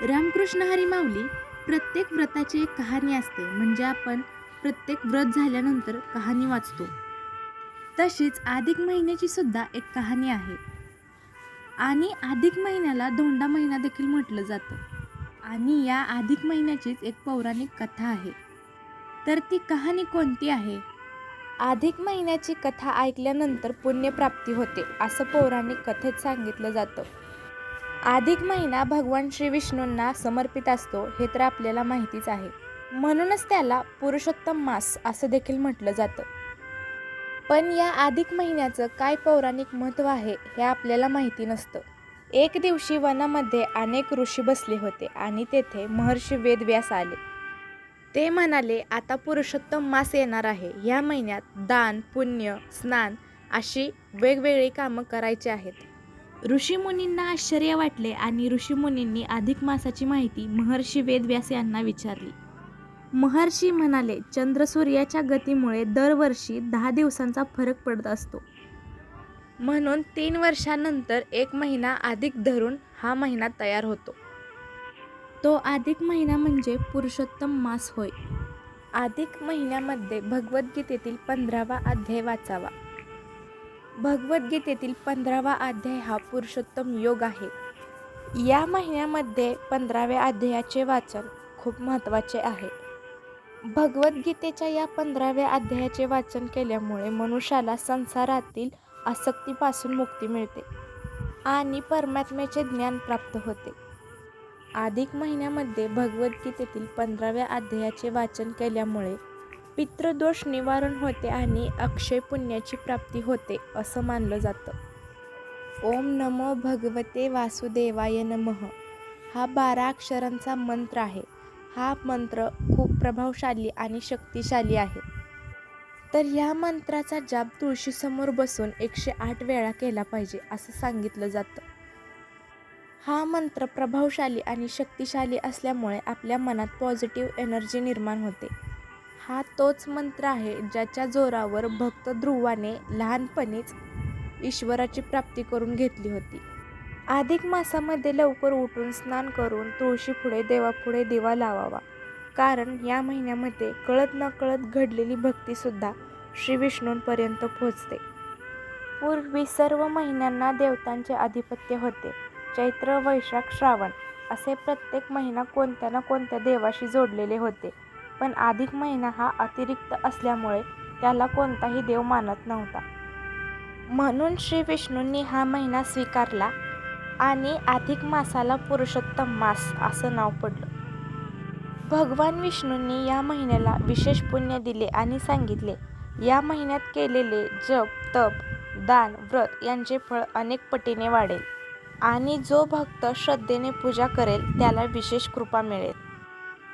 रामकृष्ण हरी माऊली. प्रत्येक व्रताची एक कहाणी असते. म्हणजे आपण प्रत्येक व्रत झाल्यानंतर कहाणी वाचतो. तशीच अधिक महिन्याची सुद्धा एक कहाणी आहे. आणि अधिक महिन्याला धोंडा महिना देखील म्हटलं जातं. आणि या अधिक महिन्याचीच एक पौराणिक कथा आहे. तर ती कहाणी कोणती आहे? अधिक महिन्याची कथा ऐकल्यानंतर पुण्यप्राप्ती होते असं पौराणिक कथेत सांगितलं जातं. अधिक महिना भगवान श्री विष्णूंना समर्पित असतो हे तर आपल्याला माहितीच आहे. म्हणूनच त्याला पुरुषोत्तम मास असं देखील म्हटलं जातं. पण या अधिक महिन्याचं काय पौराणिक महत्त्व आहे हे आपल्याला माहिती नसतं. एक दिवशी वनामध्ये अनेक ऋषी बसले होते आणि तेथे महर्षी वेदव्यास आले. ते म्हणाले, आता पुरुषोत्तम मास येणार आहे. या महिन्यात दान, पुण्य, स्नान अशी वेगवेगळी कामं करायची आहेत. ऋषीमुनींना आश्चर्य वाटले आणि ऋषीमुनींनी अधिक मासाची माहिती महर्षी वेदव्यास यांना विचारली. महर्षी म्हणाले, चंद्र सूर्याच्या गतीमुळे दरवर्षी 10 दिवसांचा फरक पडत असतो. म्हणून 3 वर्षांनंतर एक महिना अधिक धरून हा महिना तयार होतो. तो अधिक महिना म्हणजे पुरुषोत्तम मास होय. अधिक महिन्यामध्ये भगवद्गीतेतील 15वा अध्याय वाचावा. भगवद्गीतेतील 15वा अध्याय हा पुरुषोत्तम योग आहे. या महिन्यामध्ये 15व्या अध्यायाचे वाचन खूप महत्त्वाचे आहे. भगवद्गीतेच्या या 15व्या अध्यायाचे वाचन केल्यामुळे मनुष्याला संसारातील आसक्तीपासून मुक्ती मिळते आणि परमात्म्याचे ज्ञान प्राप्त होते. अधिक महिन्यामध्ये भगवद्गीतेतील 15व्या अध्यायाचे वाचन केल्यामुळे पितृदोष निवारण होते आणि अक्षय पुण्याची प्राप्ती होते असं मानलं जातं. ओम नमो भगवते वासुदेवाय नमः हा 12 अक्षरांचा मंत्र आहे. हा मंत्र खूप प्रभावशाली आणि शक्तिशाली आहे. तर या मंत्राचा जाप तुळशीसमोर बसून 108 वेळा केला पाहिजे असं सांगितलं जातं. हा मंत्र प्रभावशाली आणि शक्तिशाली असल्यामुळे आपल्या मनात पॉझिटिव्ह एनर्जी निर्माण होते. हा तोच मंत्र आहे ज्याच्या जोरावर भक्त ध्रुवाने लहानपणीच ईश्वराची प्राप्ती करून घेतली होती. अधिक मासामध्ये लवकर उठून स्नान करून तुळशीपुढे देवापुढे दिवा लावावा. कारण या महिन्यामध्ये कळत नकळत घडलेली भक्तीसुद्धा श्री विष्णूंपर्यंत पोहोचते. पूर्वी सर्व महिन्यांना देवतांचे आधिपत्य होते. चैत्र, वैशाख, श्रावण असे प्रत्येक महिना कोणत्या ना कोणत्या देवाशी जोडलेले होते. पण अधिक महिना हा अतिरिक्त असल्यामुळे त्याला कोणताही देव मानत नव्हता. म्हणून श्री विष्णूंनी हा महिना स्वीकारला आणि अधिक मासाला पुरुषोत्तम मास असं नाव पडलं. भगवान विष्णूंनी या महिन्याला विशेष पुण्य दिले आणि सांगितले, या महिन्यात केलेले जप, तप, दान, व्रत यांचे फळ अनेक पटीने वाढेल आणि जो भक्त श्रद्धेने पूजा करेल त्याला विशेष कृपा मिळेल.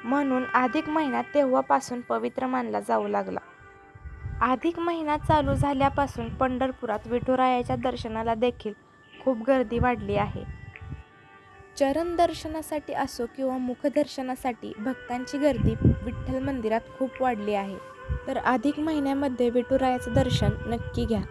म्हणून अधिक महिना तेव्हापासून पवित्र मानला जाऊ लागला. अधिक महिना चालू झाल्यापासून पंढरपुरात विठुरायाच्या दर्शनाला देखील खूप गर्दी वाढली आहे. चरण दर्शनासाठी असो किंवा मुखदर्शनासाठी भक्तांची गर्दी विठ्ठल मंदिरात खूप वाढली आहे. तर अधिक महिन्यामध्ये विठुरायाचं दर्शन नक्की घ्या.